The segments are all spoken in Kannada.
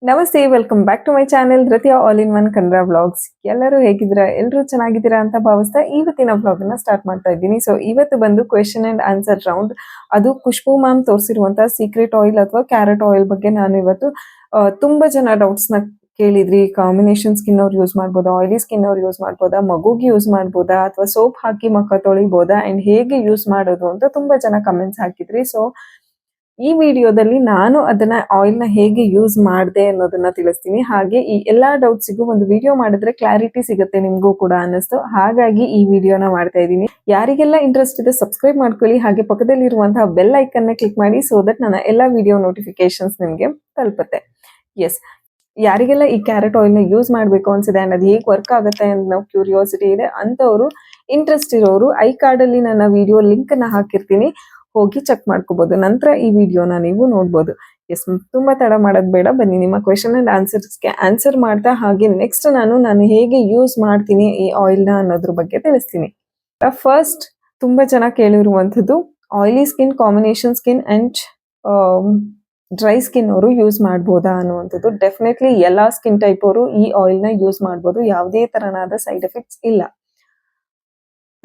ನಮಸ್ತೆ, welcome back to my channel ಧೃತಿಯ all in one Kannada vlogs. ಎಲ್ಲರೂ ಹೇಗಿದ್ದೀರಾ? ಎಲ್ಲರೂ ಚೆನ್ನಾಗಿದ್ದೀರಾ ಅಂತ ಭಾವಿಸ್ತಾ ಇವತ್ತಿನ ವ್ಲಾಗ್ ಅನ್ನ ಸ್ಟಾರ್ಟ್ ಮಾಡ್ತಾ ಇದ್ದೀನಿ. ಸೊ ಇವತ್ತು ಬಂದು ಕ್ವೆಶನ್ ಅಂಡ್ ಆನ್ಸರ್ ರೌಂಡ್. ಅದು ಖುಷ್ಬೂ ಮ್ಯಾಮ್ ತೋರಿಸಿರುವಂತಹ ಸೀಕ್ರೆಟ್ ಆಯಿಲ್ ಅಥವಾ ಕ್ಯಾರೆಟ್ ಆಯಿಲ್ ಬಗ್ಗೆ ನಾನು ಇವತ್ತು ತುಂಬಾ ಜನ ಡೌಟ್ಸ್ ನ ಕೇಳಿದ್ರಿ. ಕಾಂಬಿನೇಷನ್ ಸ್ಕಿನ್ ಅವ್ರು ಯೂಸ್ ಮಾಡ್ಬೋದಾ, ಆಯಿಲಿ ಸ್ಕಿನ್ ಅವ್ರು ಯೂಸ್ ಮಾಡ್ಬೋದಾ, ಮಗುಗೆ ಯೂಸ್ ಮಾಡ್ಬೋದಾ, ಅಥವಾ ಸೋಪ್ ಹಾಕಿ ಮುಖ ತೊಳಿಬೋದಾ, ಅಂಡ್ ಹೇಗೆ ಯೂಸ್ ಮಾಡೋದು ಅಂತ ತುಂಬಾ ಜನ ಕಮೆಂಟ್ಸ್ ಹಾಕಿದ್ರಿ. ಸೊ ಈ ವಿಡಿಯೋದಲ್ಲಿ ನಾನು ಅದನ್ನ ಆಯಿಲ್ ನ ಹೇಗೆ ಯೂಸ್ ಮಾಡಿದೆ ಅನ್ನೋದನ್ನ ತಿಳಿಸ್ತೀನಿ. ಹಾಗೆ ಈ ಎಲ್ಲಾ ಡೌಟ್ಸಿಗೂ ಒಂದು ವಿಡಿಯೋ ಮಾಡಿದ್ರೆ ಕ್ಲಾರಿಟಿ ಸಿಗುತ್ತೆ ನಿಮ್ಗೂ ಕೂಡ ಅನ್ನಿಸ್ತು. ಹಾಗಾಗಿ ಈ ವಿಡಿಯೋನ ಮಾಡ್ತಾ ಇದ್ದೀನಿ. ಯಾರಿಗೆಲ್ಲ ಇಂಟ್ರೆಸ್ಟ್ ಇದೆ ಸಬ್ಸ್ಕ್ರೈಬ್ ಮಾಡ್ಕೊಳ್ಳಿ. ಹಾಗೆ ಪಕ್ಕದಲ್ಲಿ ಇರುವಂತಹ ಬೆಲ್ ಐಕನ್ ನ ಕ್ಲಿಕ್ ಮಾಡಿ, ಸೋ ದಟ್ ನನ್ನ ಎಲ್ಲಾ ವಿಡಿಯೋ ನೋಟಿಫಿಕೇಶನ್ಸ್ ನಿಮ್ಗೆ ತಲುಪುತ್ತೆ. ಎಸ್, ಯಾರಿಗೆಲ್ಲ ಈ ಕ್ಯಾರೆಟ್ ಆಯಿಲ್ ನ ಯೂಸ್ ಮಾಡ್ಬೇಕು ಅನ್ಸಿದೆ ಅನ್ನೋದು ಹೇಗೆ ವರ್ಕ್ ಆಗುತ್ತೆ ಅನ್ನೋ ಕ್ಯೂರಿಯಾಸಿಟಿ ಇದೆ ಅಂತವರು, ಇಂಟ್ರೆಸ್ಟ್ ಇರೋರು ಐ ಕಾರ್ಡ್ ಅಲ್ಲಿ ನನ್ನ ವಿಡಿಯೋ ಲಿಂಕ್ ನ ಹಾಕಿರ್ತೀನಿ, ಹೋಗಿ ಚೆಕ್ ಮಾಡ್ಕೋಬಹುದು. ನಂತರ ಈ ವಿಡಿಯೋನ ನೀವು ನೋಡ್ಬೋದು. ಎಸ್, ತುಂಬಾ ತಡ ಮಾಡೋದ್ ಬೇಡ, ಬನ್ನಿ ನಿಮ್ಮ ಕ್ವೆಶನ್ ಅಂಡ್ ಆನ್ಸರ್ಸ್ಗೆ ಆನ್ಸರ್ ಮಾಡ್ತಾ ಹಾಗೆ ನೆಕ್ಸ್ಟ್ ನಾನು ಹೇಗೆ ಯೂಸ್ ಮಾಡ್ತೀನಿ ಈ ಆಯಿಲ್ ನ ಅನ್ನೋದ್ರ ಬಗ್ಗೆ ತಿಳಿಸ್ತೀನಿ. ಫಸ್ಟ್, ತುಂಬಾ ಜನ ಕೇಳಿರುವಂತದ್ದು oily skin, combination skin and dry skin ಅವರು ಯೂಸ್ ಮಾಡ್ಬೋದಾ ಅನ್ನುವಂಥದ್ದು. ಡೆಫಿನೆಟ್ಲಿ ಎಲ್ಲಾ ಸ್ಕಿನ್ ಟೈಪ್ ಅವರು ಈ ಆಯಿಲ್ ನ ಯೂಸ್ ಮಾಡ್ಬೋದು. ಯಾವುದೇ ತರನಾದ ಸೈಡ್ ಎಫೆಕ್ಟ್ಸ್ ಇಲ್ಲ.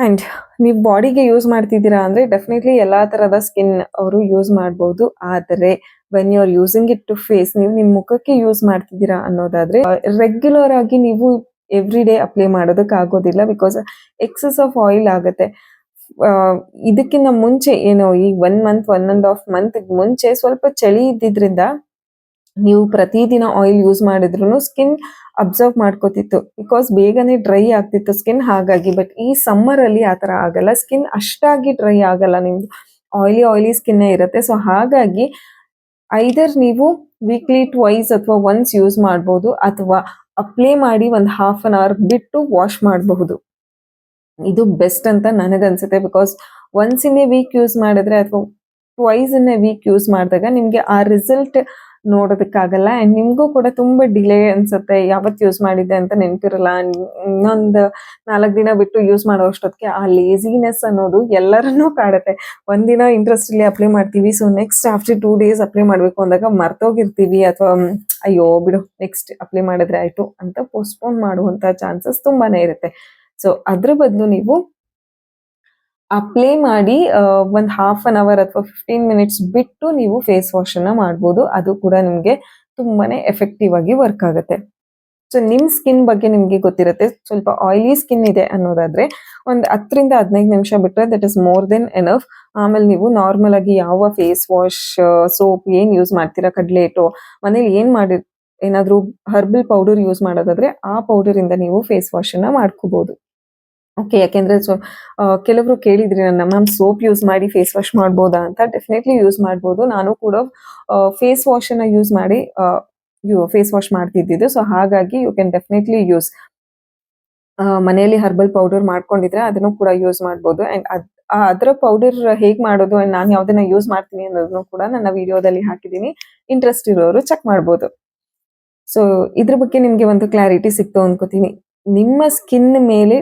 ಅಂಡ್ ನೀವು ಬಾಡಿಗೆ ಯೂಸ್ ಮಾಡ್ತಿದ್ದೀರಾ ಅಂದ್ರೆ ಡೆಫಿನೆಟ್ಲಿ ಎಲ್ಲಾ ತರದ ಸ್ಕಿನ್ ಅವರು ಯೂಸ್ ಮಾಡಬಹುದು. ಆದರೆ when you are using it to face, ನೀವು ನಿಮ್ ಮುಖಕ್ಕೆ ಯೂಸ್ ಮಾಡ್ತಿದ್ದೀರಾ ಅನ್ನೋದಾದ್ರೆ ರೆಗ್ಯುಲರ್ ಆಗಿ ನೀವು ಎವ್ರಿ ಡೇ ಅಪ್ಲೈ ಮಾಡೋದಕ್ಕೆ ಆಗೋದಿಲ್ಲ, ಬಿಕಾಸ್ ಎಕ್ಸೆಸ್ ಆಫ್ ಆಯಿಲ್ ಆಗುತ್ತೆ. ಇದಕ್ಕಿಂತ ಮುಂಚೆ ಏನೋ ಈ 1 ಮಂತ್ 1.5 ಮಂತ್ ಮುಂಚೆ ಸ್ವಲ್ಪ ಚಳಿ ಇದ್ದಿದ್ರಿಂದ ನೀವು ಪ್ರತಿದಿನ ಆಯಿಲ್ ಯೂಸ್ ಮಾಡಿದ್ರು ಸ್ಕಿನ್ ಅಬ್ಸರ್ವ್ ಮಾಡ್ಕೋತಿತ್ತು, ಬಿಕಾಸ್ ಬೇಗನೆ ಡ್ರೈ ಆಗ್ತಿತ್ತು ಸ್ಕಿನ್. ಹಾಗಾಗಿ ಬಟ್ ಈ ಸಮ್ಮರ್ ಅಲ್ಲಿ ಆತರ ಆಗಲ್ಲ, ಸ್ಕಿನ್ ಅಷ್ಟಾಗಿ ಡ್ರೈ ಆಗಲ್ಲ, ನಿಮ್ದು ಆಯಿಲಿ ಸ್ಕಿನ್ ಇರುತ್ತೆ. ಸೊ ಹಾಗಾಗಿ ಐದರ್ ನೀವು ವೀಕ್ಲಿ ಟ್ವೈಸ್ ಅಥವಾ ಒನ್ಸ್ ಯೂಸ್ ಮಾಡಬಹುದು, ಅಥವಾ ಅಪ್ಲೈ ಮಾಡಿ ಒಂದು ಹಾಫ್ ಅನ್ ಅವರ್ ಬಿಟ್ಟು ವಾಶ್ ಮಾಡಬಹುದು. ಇದು ಬೆಸ್ಟ್ ಅಂತ ನನಗನ್ಸುತ್ತೆ. Because once in a week use ಮಾಡಿದ್ರೆ ಅಥವಾ twice in a week use ಮಾಡಿದಾಗ ನಿಮ್ಗೆ ಆ ರಿಸಲ್ಟ್ ನೋಡೋದಕ್ಕಾಗಲ್ಲ. ಅಂಡ್ ನಿಮ್ಗೂ ಕೂಡ ತುಂಬಾ ಡಿಲೇ ಅನ್ಸುತ್ತೆ, ಯಾವತ್ತು ಯೂಸ್ ಮಾಡಿದ್ದೆ ಅಂತ ನೆನಪಿರಲ್ಲ. ಇನ್ನೊಂದು 4 ದಿನ ಬಿಟ್ಟು ಯೂಸ್ ಮಾಡೋ ಅಷ್ಟೊತ್ತಿಗೆ ಆ ಲೇಸಿನೆಸ್ ಅನ್ನೋದು ಎಲ್ಲರನ್ನೂ ಕಾಡುತ್ತೆ. ಒಂದಿನ ಇಂಟ್ರೆಸ್ಟ್ ಇಲ್ಲಿ ಅಪ್ಲೈ ಮಾಡ್ತೀವಿ, so next after 2 days apply ಮಾಡ್ಬೇಕು ಅಂದಾಗ ಮರ್ತೋಗಿರ್ತೀವಿ, ಅಥವಾ ಅಯ್ಯೋ ಬಿಡು ನೆಕ್ಸ್ಟ್ ಅಪ್ಲೈ ಮಾಡಿದ್ರೆ ಆಯ್ತು ಅಂತ ಪೋಸ್ಟ್ಪೋನ್ ಮಾಡುವಂತ ಚಾನ್ಸಸ್ ತುಂಬಾನೇ ಇರುತ್ತೆ. ಸೊ ಅದ್ರ ಬದಲು ನೀವು ಅಪ್ಲೈ ಮಾಡಿ ಒಂದು ಹಾಫ್ ಅನ್ ಅವರ್ ಅಥವಾ 15 ಮಿನಿಟ್ಸ್ ಬಿಟ್ಟು ನೀವು ಫೇಸ್ ವಾಶ್ ಅನ್ನ ಮಾಡ್ಬೋದು. ಅದು ಕೂಡ ನಿಮ್ಗೆ ತುಂಬಾನೇ ಎಫೆಕ್ಟಿವ್ ಆಗಿ ವರ್ಕ್ ಆಗುತ್ತೆ. ಸೊ ನಿಮ್ ಸ್ಕಿನ್ ಬಗ್ಗೆ ನಿಮ್ಗೆ ಗೊತ್ತಿರುತ್ತೆ. ಸ್ವಲ್ಪ ಆಯಿಲಿ ಸ್ಕಿನ್ ಇದೆ ಅನ್ನೋದಾದ್ರೆ ಒಂದು 10 ರಿಂದ 15 ನಿಮಿಷ ಬಿಟ್ರೆ that is more than enough. ಆಮೇಲೆ ನೀವು ನಾರ್ಮಲ್ ಆಗಿ ಯಾವ ಫೇಸ್ ವಾಶ್, ಸೋಪ್ ಏನ್ ಯೂಸ್ ಮಾಡ್ತೀರಾ, ಕಡ್ಲೆ ಹಿಟ್ಟು ಮನೇಲಿ ಏನಾದ್ರೂ ಹರ್ಬಲ್ ಪೌಡರ್ ಯೂಸ್ ಮಾಡೋದಾದ್ರೆ ಆ ಪೌಡರ್ ಇಂದ ನೀವು ಫೇಸ್ ವಾಶ್ ಅನ್ನ ಮಾಡ್ಕೋಬಹುದು. ಓಕೆ, ಯಾಕೆಂದ್ರೆ ಕೆಲವರು ಕೇಳಿದ್ರಿ ನನ್ನ, ಮ್ಯಾಮ್ ಸೋಪ್ ಯೂಸ್ ಮಾಡಿ ಫೇಸ್ ವಾಶ್ ಮಾಡ್ಬೋದಾ ಅಂತ. ಡೆಫಿನೆಟ್ಲಿ ಯೂಸ್ ಮಾಡ್ಬೋದು. ನಾನು ಕೂಡ ಫೇಸ್ ವಾಶ್ ಅನ್ನ ಯೂಸ್ ಮಾಡಿ ಫೇಸ್ ವಾಶ್ ಮಾಡ್ತಿದ್ದಿದ್ದು. ಸೊ ಹಾಗಾಗಿ ಯು ಕ್ಯಾನ್ ಡೆಫಿನೆಟ್ಲಿ ಯೂಸ್. ಮನೆಯಲ್ಲಿ ಹರ್ಬಲ್ ಪೌಡರ್ ಮಾಡ್ಕೊಂಡಿದ್ರೆ ಅದನ್ನು ಕೂಡ ಯೂಸ್ ಮಾಡ್ಬೋದು. ಅಂಡ್ ಅದರ ಪೌಡರ್ ಹೇಗ್ ಮಾಡೋದು ಅಂಡ್ ನಾನು ಯಾವ್ದನ್ನ ಯೂಸ್ ಮಾಡ್ತೀನಿ ಅನ್ನೋದನ್ನು ಕೂಡ ನನ್ನ ವಿಡಿಯೋದಲ್ಲಿ ಹಾಕಿದ್ದೀನಿ. ಇಂಟ್ರೆಸ್ಟ್ ಇರೋರು ಚೆಕ್ ಮಾಡ್ಬೋದು. ಸೊ ಇದ್ರ ಬಗ್ಗೆ ನಿಮ್ಗೆ ಒಂದು ಕ್ಲಾರಿಟಿ ಸಿಕ್ತು ಅನ್ಕೋತೀನಿ. ನಿಮ್ಮ ಸ್ಕಿನ್ ಮೇಲೆ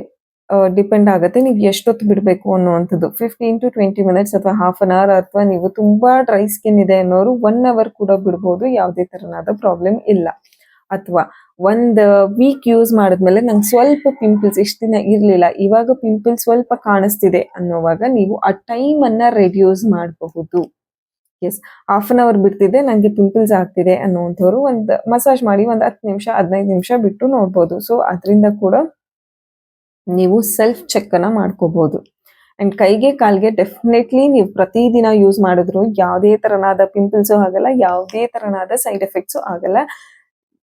ಡಿಪೆಂಡ್ ಆಗುತ್ತೆ ನೀವು ಎಷ್ಟೊತ್ತು ಬಿಡಬೇಕು ಅನ್ನುವಂಥದ್ದು. 15 to 20 ಮಿನಿಟ್ಸ್ ಅಥವಾ ಹಾಫ್ ಅನ್ ಅವರ್, ಅಥವಾ ನೀವು ತುಂಬಾ ಡ್ರೈ ಸ್ಕಿನ್ ಇದೆ ಅನ್ನೋರು 1 ಅವರ್ ಕೂಡ ಬಿಡ್ಬೋದು, ಯಾವುದೇ ತರನಾದ ಪ್ರಾಬ್ಲಮ್ ಇಲ್ಲ. ಅಥವಾ ಒಂದು ವೀಕ್ ಯೂಸ್ ಮಾಡಿದ್ಮೇಲೆ ನಂಗೆ ಸ್ವಲ್ಪ ಪಿಂಪಲ್ಸ್, ಇಷ್ಟು ದಿನ ಇರ್ಲಿಲ್ಲ, ಇವಾಗ ಪಿಂಪಲ್ಸ್ ಸ್ವಲ್ಪ ಕಾಣಿಸ್ತಿದೆ ಅನ್ನೋವಾಗ ನೀವು ಆ ಟೈಮ್ ಅನ್ನ ರೆಡ್ಯೂಸ್ ಮಾಡಬಹುದು. ಎಸ್, ಹಾಫ್ ಅನ್ ಅವರ್ ಬಿಡ್ತಿದೆ, ನಂಗೆ ಪಿಂಪಲ್ಸ್ ಆಗ್ತಿದೆ ಅನ್ನುವಂಥವ್ರು ಒಂದು ಮಸಾಜ್ ಮಾಡಿ ಒಂದು 10 ನಿಮಿಷ 15 ನಿಮಿಷ ಬಿಟ್ಟು ನೋಡ್ಬೋದು. ಸೊ ಅದರಿಂದ ಕೂಡ ನೀವು ಸೆಲ್ಫ್ ಚೆಕ್ ಅನ್ನ ಮಾಡ್ಕೋಬಹುದು. ಅಂಡ್ ಕೈಗೆ ಕಾಲ್ಗೆ ಡೆಫಿನೆಟ್ಲಿ ನೀವು ಪ್ರತಿದಿನ ಯೂಸ್ ಮಾಡಿದ್ರು ಯಾವುದೇ ತರನಾದ ಪಿಂಪಲ್ಸ್ ಆಗಲ್ಲ, ಯಾವುದೇ ತರನಾದ ಸೈಡ್ ಎಫೆಕ್ಟ್ಸ್ ಆಗಲ್ಲ.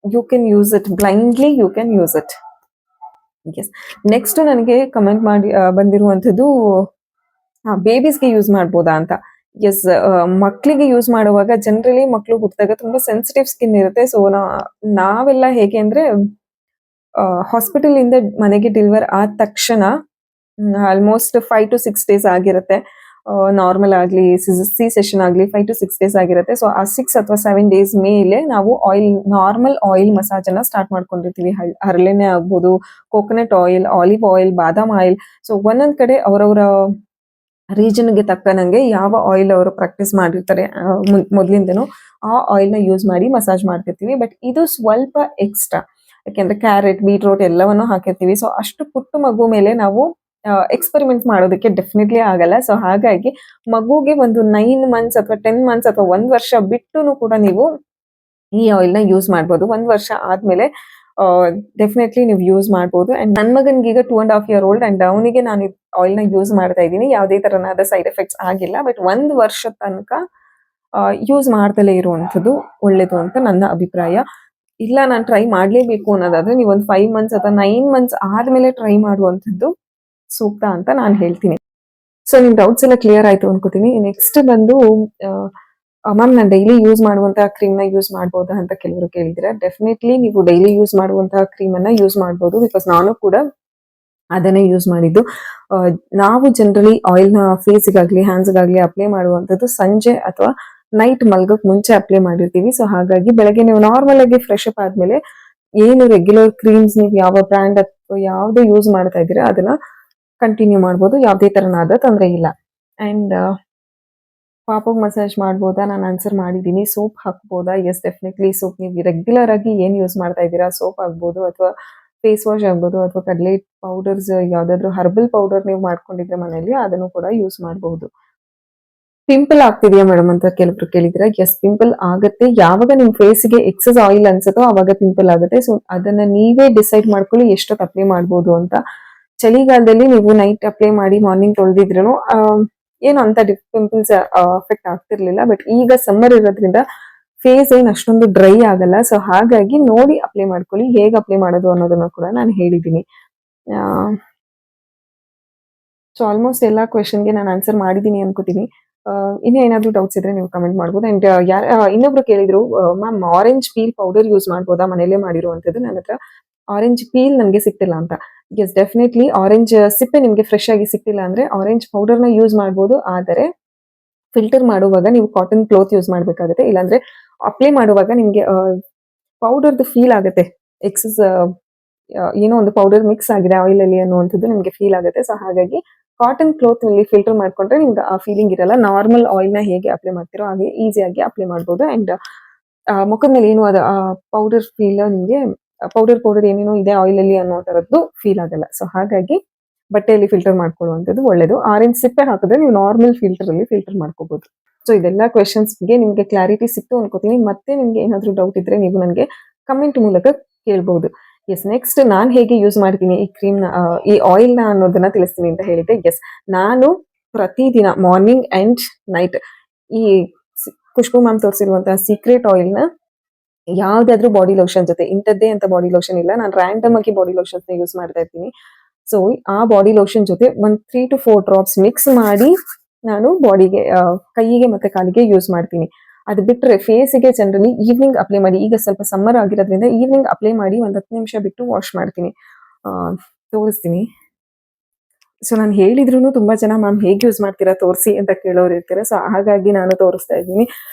You can use it blindly, you can use it. Yes, next ನನಗೆ ಕಮೆಂಟ್ ಮಾಡಿ ಬಂದಿರುವಂತದ್ದು ಬೇಬೀಸ್ಗೆ ಯೂಸ್ ಮಾಡ್ಬೋದಾ ಅಂತ. ಎಸ್, ಮಕ್ಕಳಿಗೆ ಯೂಸ್ ಮಾಡುವಾಗ ಜನರಲಿ ಮಕ್ಕಳು ಹುಟ್ಟಿದಾಗ ತುಂಬಾ ಸೆನ್ಸಿಟಿವ್ ಸ್ಕಿನ್ ಇರುತ್ತೆ. ಸೊ ನಾವೆಲ್ಲ ಹೇಗೆ ಅಂದ್ರೆ ಹಾಸ್ಪಿಟಲ್ ಇಂದ ಮನೆಗೆ ಡೆಲಿವರ್ ಆದ ತಕ್ಷಣ ಆಲ್ಮೋಸ್ಟ್ 5 to 6 ಡೇಸ್ ಆಗಿರುತ್ತೆ. ನಾರ್ಮಲ್ ಆಗ್ಲಿ ಸಿ ಸೆಷನ್ ಆಗ್ಲಿ 5 to 6 ಡೇಸ್ ಆಗಿರುತ್ತೆ. ಸೊ ಆ 6 ಅಥವಾ 7 ಡೇಸ್ ಮೇಲೆ ನಾವು ನಾರ್ಮಲ್ ಆಯಿಲ್ ಮಸಾಜ್ ಅನ್ನ ಸ್ಟಾರ್ಟ್ ಮಾಡ್ಕೊಂಡಿರ್ತೀವಿ. ಹರಳೆಣ್ಣೆ ಆಗ್ಬೋದು, ಕೋಕೋನಟ್ ಆಯಿಲ್, ಆಲಿವ್ ಆಯಿಲ್, ಬಾದಾಮ್ ಆಯಿಲ್. ಸೊ ಒಂದೊಂದ್ ಕಡೆ ಅವರವರ ರೀಜನ್ಗೆ ತಕ್ಕನಂಗೆ ಯಾವ ಆಯಿಲ್ ಅವರು ಪ್ರಾಕ್ಟೀಸ್ ಮಾಡಿರ್ತಾರೆ ಮೊದಲಿಂದನೂ ಆ ಆಯಿಲ್ನ ಯೂಸ್ ಮಾಡಿ ಮಸಾಜ್ ಮಾಡ್ತಿರ್ತೀವಿ. ಬಟ್ ಇದು ಸ್ವಲ್ಪ ಎಕ್ಸ್ಟ್ರಾ, ಯಾಕೆಂದ್ರೆ ಕ್ಯಾರೆಟ್ ಬೀಟ್ರೂಟ್ ಎಲ್ಲವನ್ನು ಹಾಕಿರ್ತೀವಿ. ಸೊ ಅಷ್ಟು ಪುಟ್ಟ ಮಗು ಮೇಲೆ ನಾವು ಎಕ್ಸ್ಪೆರಿಮೆಂಟ್ ಮಾಡೋದಕ್ಕೆ ಡೆಫಿನೆಟ್ಲಿ ಆಗಲ್ಲ. ಸೊ ಹಾಗಾಗಿ ಮಗುಗೆ ಒಂದು 9 ಮಂತ್ಸ್ ಅಥವಾ 10 ಮಂತ್ಸ್ ಅಥವಾ 1 ವರ್ಷ ಬಿಟ್ಟುನು ಕೂಡ ನೀವು ಈ ಆಯಿಲ್ನ ಯೂಸ್ ಮಾಡ್ಬೋದು. 1 ವರ್ಷ ಆದ್ಮೇಲೆ ಡೆಫಿನೆಟ್ಲಿ ನೀವು ಯೂಸ್ ಮಾಡ್ಬೋದು. ಅಂಡ್ ನನ್ನ ಮಗನಿಗೆ ಈಗ 2.5 year old ಅಂಡ್ ಅವನಿಗೆ ನಾನು ಆಯಿಲ್ನ ಯೂಸ್ ಮಾಡ್ತಾ ಇದ್ದೀನಿ. ಯಾವುದೇ ತರನಾದ ಸೈಡ್ ಎಫೆಕ್ಟ್ಸ್ ಆಗಿಲ್ಲ. ಬಟ್ 1 ವರ್ಷ ತನಕ ಯೂಸ್ ಮಾಡ್ದಲೇ ಇರುವಂಥದ್ದು ಒಳ್ಳೇದು ಅಂತ ನನ್ನ ಅಭಿಪ್ರಾಯ. ಇಲ್ಲ ನಾನು ಟ್ರೈ ಮಾಡ್ಲೇಬೇಕು ಅನ್ನೋದಾದ್ರೆ ನೀವು ಒಂದು 5 ಮಂತ್ಸ್ ಅಥವಾ 9 ಮಂತ್ಸ್ ಆದ್ಮೇಲೆ ಟ್ರೈ ಮಾಡುವಂಥದ್ದು ಸೂಕ್ತ ಅಂತ ನಾನು ಹೇಳ್ತೀನಿ. ಸೊ ನಿಮ್ ಡೌಟ್ಸ್ ಎಲ್ಲ ಕ್ಲಿಯರ್ ಆಯ್ತು ಅನ್ಕೋತೀನಿ. ನೆಕ್ಸ್ಟ್ ಬಂದು ಮ್ಯಾಮ್ ನಾನು ಡೈಲಿ ಯೂಸ್ ಮಾಡುವಂತಹ ಕ್ರೀಮ್ ನ ಯೂಸ್ ಮಾಡ್ಬೋದಾ ಅಂತ ಕೆಲವರು ಕೇಳಿದ್ರೆ, ಡೆಫಿನೆಟ್ಲಿ ನೀವು ಡೈಲಿ ಯೂಸ್ ಮಾಡುವಂತಹ ಕ್ರೀಮ್ ಅನ್ನ ಯೂಸ್ ಮಾಡ್ಬೋದು. ಬಿಕಾಸ್ ನಾನು ಕೂಡ ಅದನ್ನೇ ಯೂಸ್ ಮಾಡಿದ್ದು. ನಾವು ಜನರಲಿ ಆಯಿಲ್ ನ ಫೇಸ್ಗಾಗ್ಲಿ ಹ್ಯಾಂಡ್ಸ್ಗಾಗ್ಲಿ ಅಪ್ಲೈ ಮಾಡುವಂಥದ್ದು ಸಂಜೆ ಅಥವಾ ನೈಟ್ ಮಲ್ಗಕ್ ಮುಂಚೆ ಅಪ್ಲೈ ಮಾಡಿರ್ತೀವಿ. ಸೊ ಹಾಗಾಗಿ ಬೆಳಗ್ಗೆ ನೀವು ನಾರ್ಮಲ್ ಆಗಿ ಫ್ರೆಶ್ ಅಪ್ ಆದ್ಮೇಲೆ ಏನು ರೆಗ್ಯುಲರ್ ಕ್ರೀಮ್ಸ್ ನೀವು ಯಾವ ಬ್ರ್ಯಾಂಡ್ ಅಥವಾ ಯಾವ್ದು ಯೂಸ್ ಮಾಡ್ತಾ ಇದ್ದೀರಾ ಅದನ್ನ ಕಂಟಿನ್ಯೂ ಮಾಡ್ಬೋದು. ಯಾವುದೇ ತರನಾದ ತೊಂದರೆ ಇಲ್ಲ. ಅಂಡ್ ಪಾಪಗ್ ಮಸಾಜ್ ಮಾಡ್ಬೋದಾ? ನಾನು ಆನ್ಸರ್ ಮಾಡಿದ್ದೀನಿ. ಸೋಪ್ ಹಾಕ್ಬೋದಾ? ಎಸ್, ಡೆಫಿನೆಟ್ಲಿ ಸೋಪ್ ನೀವು ರೆಗ್ಯುಲರ್ ಆಗಿ ಏನ್ ಯೂಸ್ ಮಾಡ್ತಾ ಇದ್ದೀರಾ, ಸೋಪ್ ಆಗ್ಬೋದು ಅಥವಾ ಫೇಸ್ ವಾಶ್ ಆಗ್ಬೋದು ಅಥವಾ ಕಡಲೆ ಪೌಡರ್ಸ್ ಯಾವ್ದಾದ್ರು ಹರ್ಬಲ್ ಪೌಡರ್ ನೀವು ಮಾಡ್ಕೊಂಡಿದ್ರೆ ಮನೆಯಲ್ಲಿ ಅದನ್ನು ಕೂಡ ಯೂಸ್ ಮಾಡಬಹುದು. ಪಿಂಪಲ್ ಆಗ್ತಿದೆಯಾ ಮೇಡಮ್ ಅಂತ ಕೆಲವರು ಕೇಳಿದ್ರೆ, ಎಸ್ ಪಿಂಪಲ್ ಆಗತ್ತೆ. ಯಾವಾಗ ನಿಮ್ ಫೇಸ್ಗೆ ಎಕ್ಸಸ್ ಆಯಿಲ್ ಅನ್ಸುತ್ತೋ ಅವಾಗ ಪಿಂಪಲ್ ಆಗುತ್ತೆ. ಸೊ ಅದನ್ನ ನೀವೇ ಡಿಸೈಡ್ ಮಾಡ್ಕೊಳ್ಳಿ ಎಷ್ಟೊತ್ತು ಅಪ್ಲೈ ಮಾಡ್ಬೋದು ಅಂತ. ಚಳಿಗಾಲದಲ್ಲಿ ನೀವು ನೈಟ್ ಅಪ್ಲೈ ಮಾಡಿ ಮಾರ್ನಿಂಗ್ ತೊಳೆದಿದ್ರು ಏನು ಅಂತ ಪಿಂಪಲ್ಸ್ ಅಫೆಕ್ಟ್ ಆಗ್ತಿರ್ಲಿಲ್ಲ. ಬಟ್ ಈಗ ಸಮ್ಮರ್ ಇರೋದ್ರಿಂದ ಫೇಸ್ ಏನ್ ಅಷ್ಟೊಂದು ಡ್ರೈ ಆಗಲ್ಲ. ಸೊ ಹಾಗಾಗಿ ನೋಡಿ ಅಪ್ಲೈ ಮಾಡ್ಕೊಳ್ಳಿ. ಹೇಗೆ ಅಪ್ಲೈ ಮಾಡೋದು ಅನ್ನೋದನ್ನ ಕೂಡ ನಾನು ಹೇಳಿದ್ದೀನಿ. ಸೊ ಆಲ್ಮೋಸ್ಟ್ ಎಲ್ಲಾ ಕ್ವೆಶನ್ಗೆ ನಾನು ಆನ್ಸರ್ ಮಾಡಿದ್ದೀನಿ ಅನ್ಕೋತೀನಿ. ಇನ್ನೂ ಏನಾದ್ರು ಡೌಟ್ಸ್ ಇದ್ರೆ ನೀವು ಕಮೆಂಟ್ ಮಾಡ್ಬೋದು. ಅಂಡ್ ಇನ್ನೊಬ್ರು ಕೇಳಿದ್ರು, ma'am orange peel powder use ಮಾಡ್ಬೋದಾ ಮನೇಲೆ ಮಾಡಿರುವಂತದ್ದು? ನನ್ನ ಹತ್ರ ಆರೆಂಜ್ ಪೀಲ್ ನಮಗೆ ಸಿಕ್ತಿಲ್ಲ ಅಂತ. ಎಸ್, ಡೆಫಿನೆಟ್ಲಿ ಆರೆಂಜ್ ಸಿಪ್ಪೆ ನಿಮಗೆ ಫ್ರೆಶ್ ಆಗಿ ಸಿಕ್ತಿಲ್ಲ ಅಂದ್ರೆ ಆರೆಂಜ್ ಪೌಡರ್ ನ ಯೂಸ್ ಮಾಡ್ಬೋದು. ಆದರೆ ಫಿಲ್ಟರ್ ಮಾಡುವಾಗ ನೀವು ಕಾಟನ್ ಕ್ಲೋತ್ ಯೂಸ್ ಮಾಡ್ಬೇಕಾಗುತ್ತೆ. ಇಲ್ಲಾಂದ್ರೆ ಅಪ್ಲೈ ಮಾಡುವಾಗ ನಿಮ್ಗೆ ಪೌಡರ್ದು ಫೀಲ್ ಆಗುತ್ತೆ. ಎಕ್ಸಸ್ ಏನೋ ಒಂದು ಪೌಡರ್ ಮಿಕ್ಸ್ ಆಗಿದೆ ಆಯಿಲ್ ಅಲ್ಲಿ ಅನ್ನುವಂಥದ್ದು ನಿಮ್ಗೆ ಫೀಲ್ ಆಗುತ್ತೆ. ಸೊ ಹಾಗಾಗಿ ಕಾಟನ್ ಕ್ಲೋತ್ ನಲ್ಲಿ ಫಿಲ್ಟರ್ ಮಾಡ್ಕೊಂಡ್ರೆ ನಿಮ್ಗೆ ಆ ಫೀಲಿಂಗ್ ಇರಲ್ಲ. ನಾರ್ಮಲ್ ಆಯಿಲ್ ನ ಹೇಗೆ ಅಪ್ಲೈ ಮಾಡ್ತಿರೋ ಹಾಗೆ ಈಸಿಯಾಗಿ ಅಪ್ಲೈ ಮಾಡ್ಬೋದು. ಅಂಡ್ ಮುಖದ ಮೇಲೆ ಏನು ಅದ ಪೌಡರ್ ಫೀಲ್ ನಿಮ್ಗೆ ಪೌಡರ್ ಏನೇನೋ ಇದೆ ಆಯಿಲ್ ಅಲ್ಲಿ ಅನ್ನೋ ತರದ್ದು ಫೀಲ್ ಆಗಲ್ಲ. ಸೊ ಹಾಗಾಗಿ ಬಟ್ಟೆಯಲ್ಲಿ ಫಿಲ್ಟರ್ ಮಾಡ್ಕೊಳ್ಳುವಂಥದ್ದು ಒಳ್ಳೇದು. ಆರೆಂಜ್ ಸಿಪ್ಪೆ ಹಾಕಿದ್ರೆ ನೀವು ನಾರ್ಮಲ್ ಫಿಲ್ಟರ್ ಅಲ್ಲಿ ಫಿಲ್ಟರ್ ಮಾಡ್ಕೋಬಹುದು. ಸೊ ಇದೆಲ್ಲ ಕ್ವೆಶನ್ಸ್ಗೆ ನಿಮ್ಗೆ ಕ್ಲಾರಿಟಿ ಸಿಕ್ತು ಅನ್ಕೋತೀನಿ. ಮತ್ತೆ ನಿಮ್ಗೆ ಏನಾದ್ರು ಡೌಟ್ ಇದ್ರೆ ನೀವು ನನಗೆ ಕಮೆಂಟ್ ಮೂಲಕ ಕೇಳ್ಬಹುದು. ಎಸ್, ನೆಕ್ಸ್ಟ್ ನಾನು ಹೇಗೆ ಯೂಸ್ ಮಾಡ್ತೀನಿ ಈ ಕ್ರೀಮ್ ನ ಈ ಆಯಿಲ್ ನ ಅನ್ನೋದನ್ನ ತಿಳಿಸ್ತೀನಿ ಅಂತ ಹೇಳಿದೆ. ಎಸ್, ನಾನು ಪ್ರತಿದಿನ ಮಾರ್ನಿಂಗ್ ಅಂಡ್ ನೈಟ್ ಈ ಖುಷ್ಬು ಮ್ಯಾಮ್ ತೋರಿಸಿರುವಂತಹ ಸೀಕ್ರೆಟ್ ಆಯಿಲ್ ನ ಯಾವ್ದಾದ್ರು ಬಾಡಿ ಲೋಷನ್ ಜೊತೆ, ಇಂಥದ್ದೇ ಅಂತ ಬಾಡಿ ಲೋಷನ್ ಇಲ್ಲ, ನಾನು ರ್ಯಾಂಡಮ್ ಆಗಿ ಬಾಡಿ ಲೋಷನ್ಸ್ ನ ಯೂಸ್ ಮಾಡ್ತಾ ಇರ್ತೀನಿ. ಸೊ ಆ ಬಾಡಿ ಲೋಷನ್ ಜೊತೆ ಒಂದು 3 to 4 ಡ್ರಾಪ್ಸ್ ಮಿಕ್ಸ್ ಮಾಡಿ ನಾನು ಬಾಡಿಗೆ ಕೈಗೆ ಮತ್ತೆ ಕಾಲಿಗೆ ಯೂಸ್ ಮಾಡ್ತೀನಿ. ಅದು ಬಿಟ್ಟರೆ ಫೇಸಿಗೆ ಜನರಲಿ ಈವ್ನಿಂಗ್ ಅಪ್ಲೈ ಮಾಡಿ. ಈಗ ಸ್ವಲ್ಪ ಸಮ್ಮರ್ ಆಗಿರೋದ್ರಿಂದ ಈವ್ನಿಂಗ್ ಅಪ್ಲೈ ಮಾಡಿ ಒಂದು 10 ನಿಮಿಷ ಬಿಟ್ಟು ವಾಶ್ ಮಾಡ್ತೀನಿ. ತೋರಿಸ್ತೀನಿ. ಸೊ ನಾನು ಹೇಳಿದ್ರು ತುಂಬಾ ಜನ ಮ್ಯಾಮ್ ಹೇಗೆ ಯೂಸ್ ಮಾಡ್ತೀರಾ ತೋರಿಸಿ ಅಂತ ಕೇಳೋರು ಇರ್ತಾರೆ. ಸೊ ಹಾಗಾಗಿ ನಾನು ತೋರಿಸ್ತಾ ಇದ್ದೀನಿ.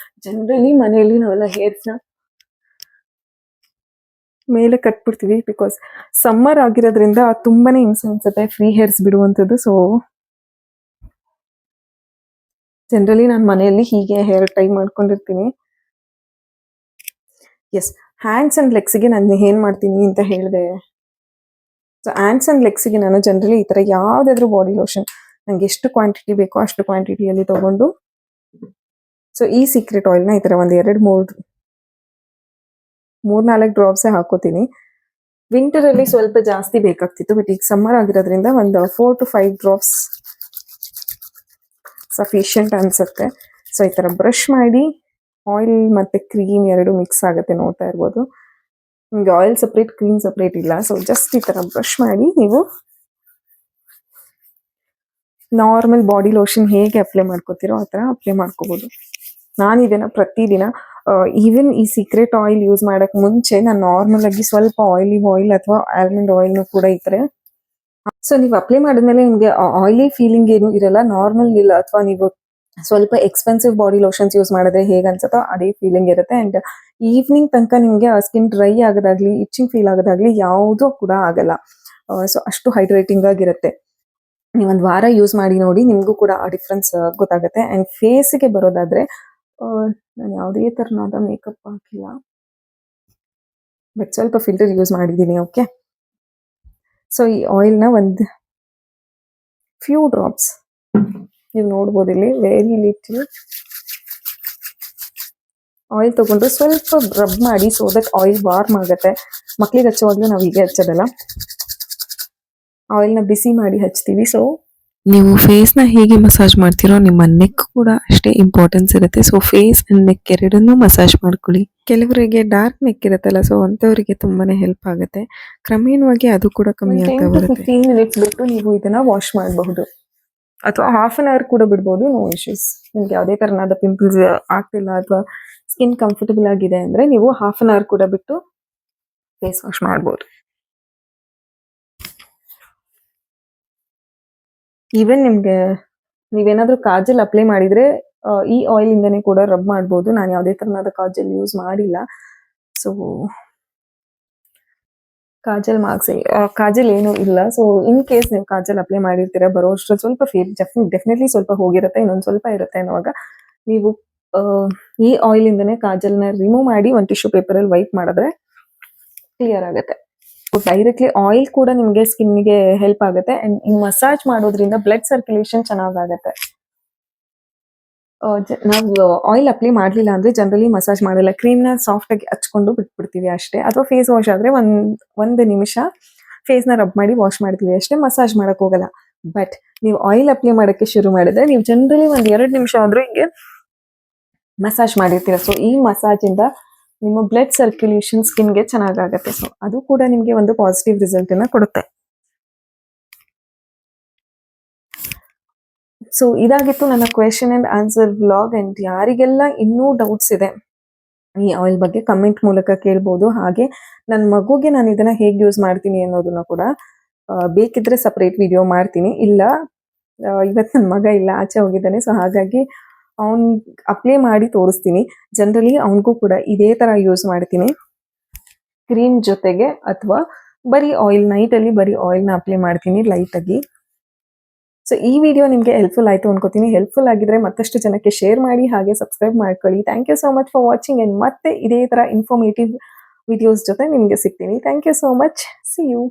ಜನರಲಿ ಮನೆಯಲ್ಲಿ ನಾವೆಲ್ಲ ಹೇರ್ಸ್ನ ಮೇಲೆ ಕಟ್ಬಿಡ್ತೀವಿ. ಬಿಕಾಸ್ ಸಮ್ಮರ್ ಆಗಿರೋದ್ರಿಂದ ತುಂಬಾನೇ ಹಿಂಸೆ ಅನ್ಸುತ್ತೆ ಫ್ರೀ ಹೇರ್ಸ್ ಬಿಡುವಂಥದ್ದು. ಸೊ ಜನರಲಿ ನಾನು ಮನೆಯಲ್ಲಿ ಹೀಗೆ ಹೇರ್ ಟೈ ಮಾಡ್ಕೊಂಡಿರ್ತೀನಿ. ಎಸ್, ಹ್ಯಾಂಡ್ಸ್ ಅಂಡ್ ಲೆಗ್ಸ್ಗೆ ನಾನು ಏನ್ ಮಾಡ್ತೀನಿ ಅಂತ ಹೇಳಿದೆ. ಸೊ ಹ್ಯಾಂಡ್ಸ್ ಅಂಡ್ ಲೆಗ್ಸ್ಗೆ ನಾನು ಜನರಲಿ ಈ ತರ ಯಾವ್ದಾದ್ರು ಬಾಡಿ ಲೋಷನ್ ನಂಗೆ ಎಷ್ಟು ಕ್ವಾಂಟಿಟಿ ಬೇಕೋ ಅಷ್ಟು ಕ್ವಾಂಟಿಟಿಯಲ್ಲಿ ತಗೊಂಡು, ಸೊ ಈ ಸೀಕ್ರೆಟ್ ಆಯಿಲ್ ನ ಈ ತರ ಒಂದು 2-3-4 ಡ್ರಾಪ್ಸ್ ಹಾಕೋತೀನಿ. ವಿಂಟರ್ ಅಲ್ಲಿ ಸ್ವಲ್ಪ ಜಾಸ್ತಿ ಬೇಕಾಗ್ತಿತ್ತು. ಬಟ್ ಈಗ ಸಮ್ಮರ್ ಆಗಿರೋದ್ರಿಂದ ಒಂದು 4 to 5 ಡ್ರಾಪ್ಸ್ ಸಫಿಷಿಯಂಟ್ ಅನ್ಸುತ್ತೆ. ಸೊ ಈ ತರ ಬ್ರಷ್ ಮಾಡಿ ಆಯಿಲ್ ಮತ್ತೆ ಕ್ರೀಮ್ ಎರಡು ಮಿಕ್ಸ್ ಆಗುತ್ತೆ, ನೋಡ್ತಾ ಇರ್ಬೋದು. ನಿಮ್ಗೆ ಆಯಿಲ್ ಸಪ್ರೇಟ್ ಕ್ರೀಮ್ ಸಪ್ರೇಟ್ ಇಲ್ಲ. ಸೊ ಜಸ್ಟ್ ಈ ತರ ಬ್ರಷ್ ಮಾಡಿ ನೀವು ನಾರ್ಮಲ್ ಬಾಡಿ ಲೋಷನ್ ಹೇಗೆ ಅಪ್ಲೈ ಮಾಡ್ಕೋತೀರೋ ಆ ತರ ಅಪ್ಲೈ ಮಾಡ್ಕೋಬಹುದು. ನಾನು ಇದನ್ನ ಪ್ರತಿದಿನ ಈವನ್ ಈ ಸೀಕ್ರೆಟ್ ಆಯಿಲ್ ಯೂಸ್ ಮಾಡಕ್ ಮುಂಚೆ ನಾನು ನಾರ್ಮಲ್ ಆಗಿ ಸ್ವಲ್ಪ ಆಯಿಲ್ ಅಥವಾ ಆಲ್ಮಂಡ್ ಆಯಿಲ್ ಕೂಡ ಈ ತರ, ಸೊ ನೀವು ಅಪ್ಲೈ ಮಾಡಿದ್ಮೇಲೆ ನಿಮ್ಗೆ ಆಯಿಲಿ ಫೀಲಿಂಗ್ ಏನು ಇರಲ್ಲ, ನಾರ್ಮಲ್ ಇಲ್ಲ. ಅಥವಾ ನೀವು ಸ್ವಲ್ಪ ಎಕ್ಸ್ಪೆನ್ಸಿವ್ ಬಾಡಿ ಲೋಷನ್ಸ್ ಯೂಸ್ ಮಾಡಿದ್ರೆ ಹೇಗೆ ಅನ್ಸುತ್ತೋ ಅದೇ ಫೀಲಿಂಗ್ ಇರುತ್ತೆ. ಅಂಡ್ ಈವ್ನಿಂಗ್ ತನಕ ನಿಮ್ಗೆ ಸ್ಕಿನ್ ಡ್ರೈ ಆಗೋದಾಗ್ಲಿ ಇಚ್ಚಿಂಗ್ ಫೀಲ್ ಆಗೋದಾಗ್ಲಿ ಯಾವುದೂ ಕೂಡ ಆಗಲ್ಲ. ಸೊ ಅಷ್ಟು ಹೈಡ್ರೇಟಿಂಗ್ ಆಗಿರುತ್ತೆ. ನೀವೊಂದು ವಾರ ಯೂಸ್ ಮಾಡಿ ನೋಡಿ, ನಿಮಗೂ ಕೂಡ ಆ ಡಿಫ್ರೆನ್ಸ್ ಗೊತ್ತಾಗುತ್ತೆ. ಆ್ಯಂಡ್ ಫೇಸಿಗೆ ಬರೋದಾದರೆ ನಾನು ಯಾವುದೇ ಥರನಾದ ಮೇಕಪ್ ಹಾಕಿಲ್ಲ, ಬಟ್ ಸ್ವಲ್ಪ ಫಿಲ್ಟರ್ ಯೂಸ್ ಮಾಡಿದ್ದೀನಿ. ಓಕೆ, ಸೊ ಈ ಆಯಿಲ್ನ ಒಂದು ಫ್ಯೂ ಡ್ರಾಪ್ಸ್ ನೀವು ನೋಡ್ಬೋದು ಇಲ್ಲಿ, ವೆರಿ ಲಿಟಲ್ ಆಯಿಲ್ ತೊಗೊಂಡು ಸ್ವಲ್ಪ ರಬ್ ಮಾಡಿ, ಸೊ ದಟ್ ಆಯಿಲ್ ವಾರ್ಮ್ ಆಗುತ್ತೆ. ಮಕ್ಳಿಗೆ ಹಚ್ಚುವಾಗಲೂ ನಾವು ಹೀಗೆ ಹಚ್ಚೋದಲ್ಲ, ಆಯಿಲ್ನ ಬಿಸಿ ಮಾಡಿ ಹಚ್ತೀವಿ. ಸೊ ನೀವು ಫೇಸ್ನ ಹೇಗೆ ಮಸಾಜ್ ಮಾಡ್ತೀರೋ ನಿಮ್ಮ ನೆಕ್ ಕೂಡ ಅಷ್ಟೇ ಇಂಪಾರ್ಟೆನ್ಸ್ ಇರುತ್ತೆ. ಸೊ ಫೇಸ್ ಅಂಡ್ ನೆಕ್ ಎರಡನ್ನೂ ಮಸಾಜ್ ಮಾಡ್ಕೊಳ್ಳಿ. ಕೆಲವರಿಗೆ ಡಾರ್ಕ್ ನೆಕ್ ಇರುತ್ತಲ್ಲ, ಸೊ ಅಂಥವರಿಗೆ ತುಂಬಾನೇ ಹೆಲ್ಪ್ ಆಗುತ್ತೆ. ಕ್ರಮೇಣವಾಗಿ ಅದು ಕೂಡ ಕಮ್ಮಿ ಆಗ್ತಾ 10 to ಬರುತ್ತೆ. 15 ಮಿನಿಟ್ಸ್ ಬಿಟ್ಟು ನೀವು ಇದನ್ನ ವಾಶ್ ಮಾಡಬಹುದು, ಅಥವಾ ಹಾಫ್ ಅನ್ ಅವರ್ ಕೂಡ ಬಿಡ್ಬೋದು, ನೋ ಇಶ್ಯೂಸ್. ನಿಮ್ಗೆ ಯಾವುದೇ ಥರನಾದ ಪಿಂಪಲ್ಸ್ ಆಗ್ತಿಲ್ಲ ಅಥವಾ ಸ್ಕಿನ್ ಕಂಫರ್ಟಬಲ್ ಆಗಿದೆ ಅಂದರೆ ನೀವು ಹಾಫ್ ಅನ್ ಅವರ್ ಕೂಡ ಬಿಟ್ಟು ಫೇಸ್ ವಾಶ್ ಮಾಡ್ಬೋದು. ಈವನ್ ನಿಮಗೆ ನೀವೇನಾದರೂ ಕಾಜಲ್ ಅಪ್ಲೈ ಮಾಡಿದರೆ ಈ ಆಯಿಲಿಂದನೇ ಕೂಡ ರಬ್ ಮಾಡ್ಬೋದು. ನಾನು ಯಾವುದೇ ಥರನಾದ ಕಾಜಲ್ ಯೂಸ್ ಮಾಡಿಲ್ಲ, ಸೊ ಕಾಜಲ್ ಕಾಜಲ್ ಏನೂ ಇಲ್ಲ. ಸೊ ಇನ್ ಕೇಸ್ ನೀವು ಕಾಜಲ್ ಅಪ್ಲೈ ಮಾಡಿರ್ತೀರ, ಬರೋ ಅಷ್ಟರಲ್ಲಿ ಸ್ವಲ್ಪ ಡೆಫಿನೆಟ್ಲಿ ಸ್ವಲ್ಪ ಹೋಗಿರುತ್ತೆ, ಇನ್ನೊಂದು ಸ್ವಲ್ಪ ಇರುತ್ತೆ ಅನ್ನುವಾಗ ನೀವು ಈ ಆಯಿಲಿಂದನೇ ಕಾಜಲ್ನ ರಿಮೂವ್ ಮಾಡಿ ಒಂದು ಟಿಶ್ಯೂ ಪೇಪರಲ್ಲಿ ವೈಪ್ ಮಾಡಿದ್ರೆ ಕ್ಲಿಯರ್ ಆಗುತ್ತೆ. ಡೈರೆಕ್ಟ್ಲಿ ಆಯಿಲ್ ಕೂಡ ನಿಮಗೆ ಸ್ಕಿನ್ಗೆ ಹೆಲ್ಪ್ ಆಗುತ್ತೆ. ಆ್ಯಂಡ್ ಈ ಮಸಾಜ್ ಮಾಡೋದ್ರಿಂದ ಬ್ಲಡ್ ಸರ್ಕ್ಯುಲೇಷನ್ ಚೆನ್ನಾಗಾಗುತ್ತೆ. ನಾವು ಆಯಿಲ್ ಅಪ್ಲೈ ಮಾಡಲಿಲ್ಲ ಅಂದರೆ ಜನರಲಿ ಮಸಾಜ್ ಮಾಡಲ್ಲ, ಕ್ರೀಮ್ನ ಸಾಫ್ಟಾಗಿ ಹಚ್ಕೊಂಡು ಬಿಟ್ಬಿಡ್ತೀವಿ ಅಷ್ಟೇ. ಅಥವಾ ಫೇಸ್ ವಾಶ್ ಆದರೆ ಒಂದು ನಿಮಿಷ ಫೇಸ್ನ ರಬ್ ಮಾಡಿ ವಾಶ್ ಮಾಡ್ತೀವಿ ಅಷ್ಟೇ, ಮಸಾಜ್ ಮಾಡೋಕ್ಕೆ ಹೋಗಲ್ಲ. ಬಟ್ ನೀವು ಆಯಿಲ್ ಅಪ್ಲೈ ಮಾಡೋಕ್ಕೆ ಶುರು ಮಾಡಿದ್ರೆ ನೀವು ಜನರಲಿ ಒಂದು 2 ನಿಮಿಷ ಆದರೂ ಹಿಂಗೆ ಮಸಾಜ್ ಮಾಡಿರ್ತೀರ. ಸೊ ಈ ಮಸಾಜಿಂದ ನಿಮ್ಮ ಬ್ಲಡ್ ಸರ್ಕ್ಯುಲೇಷನ್ ಸ್ಕಿನ್ಗೆ ಚೆನ್ನಾಗಾಗುತ್ತೆ. ಸೊ ಅದು ಕೂಡ ನಿಮಗೆ ಒಂದು ಪಾಸಿಟಿವ್ ರಿಸಲ್ಟನ್ನು ಕೊಡುತ್ತೆ. ಸೊ ಇದಾಗಿತ್ತು ನನ್ನ question and answer vlog. And ಯಾರಿಗೆಲ್ಲ ಇನ್ನೂ ಡೌಟ್ಸ್ ಇದೆ ಈ ಆಯಿಲ್ ಬಗ್ಗೆ ಕಮೆಂಟ್ ಮೂಲಕ ಕೇಳ್ಬೋದು. ಹಾಗೆ ನನ್ನ ಮಗುಗೆ ನಾನು ಇದನ್ನು ಹೇಗೆ ಯೂಸ್ ಮಾಡ್ತೀನಿ ಅನ್ನೋದನ್ನು ಕೂಡ ಬೇಕಿದ್ರೆ ಸಪ್ರೇಟ್ ವಿಡಿಯೋ ಮಾಡ್ತೀನಿ. ಇಲ್ಲ ಇವತ್ತು ನನ್ನ ಮಗ ಇಲ್ಲ, ಆಚೆ ಹೋಗಿದ್ದಾನೆ, ಸೊ ಹಾಗಾಗಿ ಅವ್ನು ಅಪ್ಲೈ ಮಾಡಿ ತೋರಿಸ್ತೀನಿ. ಜನರಲಿ ಅವನಿಗೂ ಕೂಡ ಇದೇ ಥರ ಯೂಸ್ ಮಾಡ್ತೀನಿ, ಕ್ರೀಮ್ ಜೊತೆಗೆ ಅಥವಾ ಬರೀ ಆಯಿಲ್. ನೈಟಲ್ಲಿ ಬರೀ ಆಯಿಲ್ನ ಅಪ್ಲೈ ಮಾಡ್ತೀನಿ ಲೈಟಾಗಿ. ಸೊ ಈ ವಿಡಿಯೋ ನಿಮಗೆ ಹೆಲ್ಪ್ಫುಲ್ ಆಯಿತು ಅನ್ಕೋತೀನಿ. ಹೆಲ್ಪ್ಫುಲ್ ಆಗಿದ್ರೆ ಮತ್ತಷ್ಟು ಜನಕ್ಕೆ ಶೇರ್ ಮಾಡಿ, ಹಾಗೆ ಸಬ್ಸ್ಕ್ರೈಬ್ ಮಾಡ್ಕೊಳ್ಳಿ. Thank you so much for watching. And ಮತ್ತೆ ಇದೇ ಥರ ಇನ್ಫಾರ್ಮೇಟಿವ್ ವಿಡಿಯೋಸ್ ಜೊತೆ ನಿಮಗೆ ಸಿಗ್ತೀನಿ. Thank you so much. See you.